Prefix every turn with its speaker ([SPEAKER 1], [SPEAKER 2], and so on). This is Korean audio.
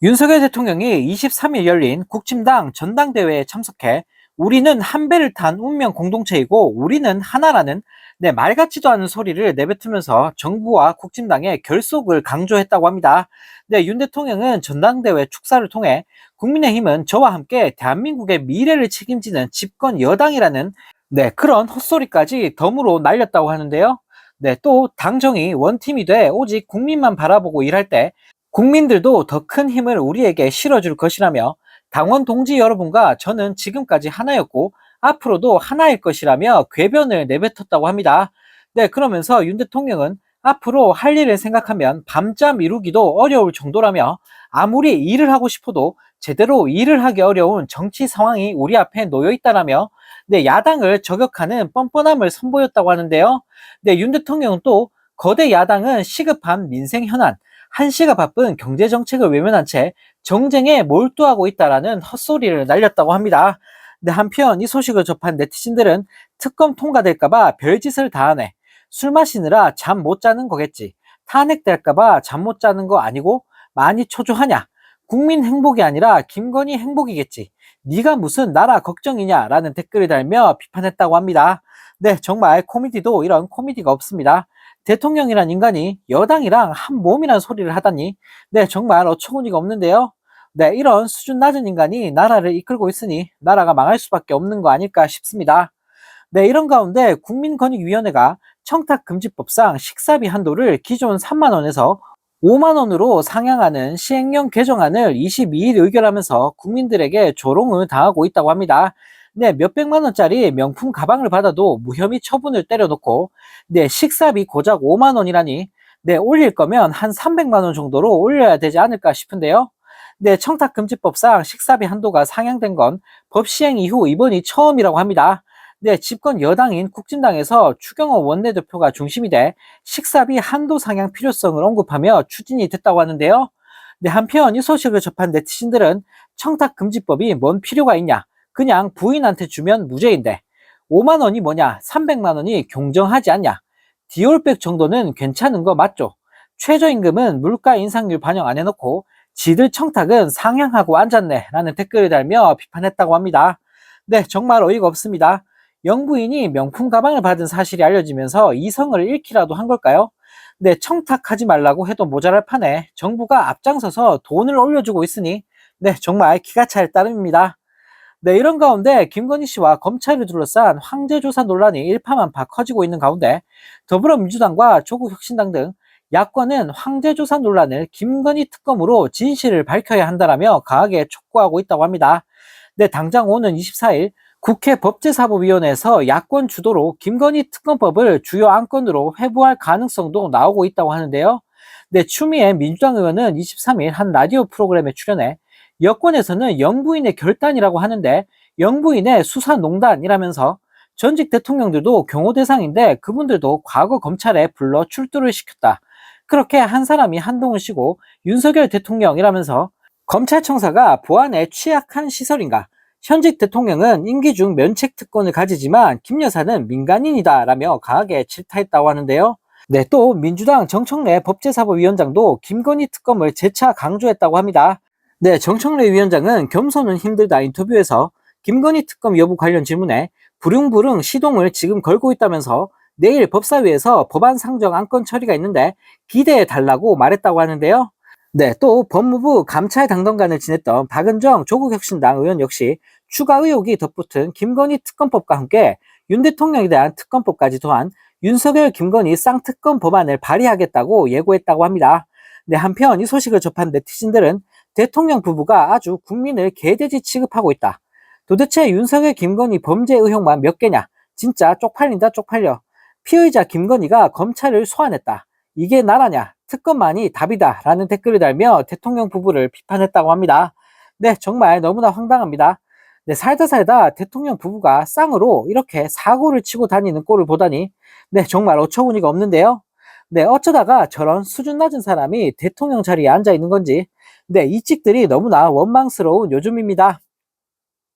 [SPEAKER 1] 윤석열 대통령이 23일 열린 국힘당 전당대회에 참석해 우리는 한 배를 탄 운명 공동체이고 우리는 하나라는 말 같지도 않은 소리를 내뱉으면서 정부와 국힘당의 결속을 강조했다고 합니다. 윤 대통령은 전당대회 축사를 통해 국민의힘은 저와 함께 대한민국의 미래를 책임지는 집권 여당이라는 그런 헛소리까지 덤으로 날렸다고 하는데요. 또 당정이 원팀이 돼 오직 국민만 바라보고 일할 때 국민들도 더 큰 힘을 우리에게 실어줄 것이라며 당원 동지 여러분과 저는 지금까지 하나였고 앞으로도 하나일 것이라며 궤변을 내뱉었다고 합니다. 그러면서 윤 대통령은 앞으로 할 일을 생각하면 밤잠 이루기도 어려울 정도라며 아무리 일을 하고 싶어도 제대로 일을 하기 어려운 정치 상황이 우리 앞에 놓여 있다라며 야당을 저격하는 뻔뻔함을 선보였다고 하는데요. 윤 대통령은 또 거대 야당은 시급한 민생 현안, 한시가 바쁜 경제정책을 외면한 채 정쟁에 몰두하고 있다라는 헛소리를 날렸다고 합니다. 한편 이 소식을 접한 네티즌들은 특검 통과될까봐 별짓을 다 하네. 술 마시느라 잠 못 자는 거겠지. 탄핵될까봐 잠 못 자는 거 아니고 많이 초조하냐. 국민 행복이 아니라 김건희 행복이겠지. 네가 무슨 나라 걱정이냐라는 댓글을 달며 비판했다고 합니다. 정말 코미디도 이런 코미디가 없습니다. 대통령이란 인간이 여당이랑 한 몸이란 소리를 하다니 정말 어처구니가 없는데요. 이런 수준 낮은 인간이 나라를 이끌고 있으니 나라가 망할 수밖에 없는 거 아닐까 싶습니다. 이런 가운데 국민권익위원회가 청탁금지법상 식사비 한도를 기존 3만 원에서 5만 원으로 상향하는 시행령 개정안을 22일 의결하면서 국민들에게 조롱을 당하고 있다고 합니다. 몇백만 원짜리 명품 가방을 받아도 무혐의 처분을 때려놓고 식사비 고작 5만 원이라니 올릴 거면 한 300만 원 정도로 올려야 되지 않을까 싶은데요. 청탁금지법상 식사비 한도가 상향된 건 법 시행 이후 이번이 처음이라고 합니다. 집권 여당인 국진당에서 추경호 원내대표가 중심이 돼 식사비 한도 상향 필요성을 언급하며 추진이 됐다고 하는데요. 한편 이 소식을 접한 네티즌들은 청탁금지법이 뭔 필요가 있냐, 그냥 부인한테 주면 무죄인데 5만 원이 뭐냐, 300만 원이 공정하지 않냐, 디올백 정도는 괜찮은 거 맞죠? 최저임금은 물가 인상률 반영 안 해놓고 지들 청탁은 상향하고 앉았네 라는 댓글을 달며 비판했다고 합니다. 정말 어이가 없습니다. 영부인이 명품 가방을 받은 사실이 알려지면서 이성을 잃기라도 한 걸까요? 청탁하지 말라고 해도 모자랄 판에 정부가 앞장서서 돈을 올려주고 있으니 정말 기가 찰 따름입니다. 이런 가운데 김건희 씨와 검찰을 둘러싼 황제조사 논란이 일파만파 커지고 있는 가운데 더불어민주당과 조국혁신당 등 야권은 황제조사 논란을 김건희 특검으로 진실을 밝혀야 한다라며 강하게 촉구하고 있다고 합니다. 당장 오는 24일 국회 법제사법위원회에서 야권 주도로 김건희 특검법을 주요 안건으로 회부할 가능성도 나오고 있다고 하는데요. 추미애 민주당 의원은 23일 한 라디오 프로그램에 출연해 여권에서는 영부인의 결단이라고 하는데 영부인의 수사농단이라면서 전직 대통령들도 경호 대상인데 그분들도 과거 검찰에 불러 출두를 시켰다. 그렇게 한 사람이 한동훈 씨고 윤석열 대통령이라면서 검찰청사가 보안에 취약한 시설인가? 현직 대통령은 임기 중 면책 특권을 가지지만 김 여사는 민간인이다 라며 강하게 질타했다고 하는데요. 또 민주당 정청래 법제사법위원장도 김건희 특검을 재차 강조했다고 합니다. 정청래 위원장은 겸손은 힘들다 인터뷰에서 김건희 특검 여부 관련 질문에 부릉부릉 시동을 지금 걸고 있다면서 내일 법사위에서 법안 상정 안건 처리가 있는데 기대해 달라고 말했다고 하는데요. 또 법무부 감찰 당정관을 지냈던 박은정 조국혁신당 의원 역시 추가 의혹이 덧붙은 김건희 특검법과 함께 윤 대통령에 대한 특검법까지 더한 윤석열 김건희 쌍특검 법안을 발의하겠다고 예고했다고 합니다. 한편 이 소식을 접한 네티즌들은 대통령 부부가 아주 국민을 개돼지 취급하고 있다. 도대체 윤석열 김건희 범죄 의혹만 몇 개냐? 진짜 쪽팔린다 쪽팔려. 피의자 김건희가 검찰을 소환했다. 이게 나라냐? 특검만이 답이다 라는 댓글을 달며 대통령 부부를 비판했다고 합니다. 정말 너무나 황당합니다. 살다 대통령 부부가 쌍으로 이렇게 사고를 치고 다니는 꼴을 보다니 정말 어처구니가 없는데요. 어쩌다가 저런 수준 낮은 사람이 대통령 자리에 앉아 있는 건지 이 찍들이 너무나 원망스러운 요즘입니다.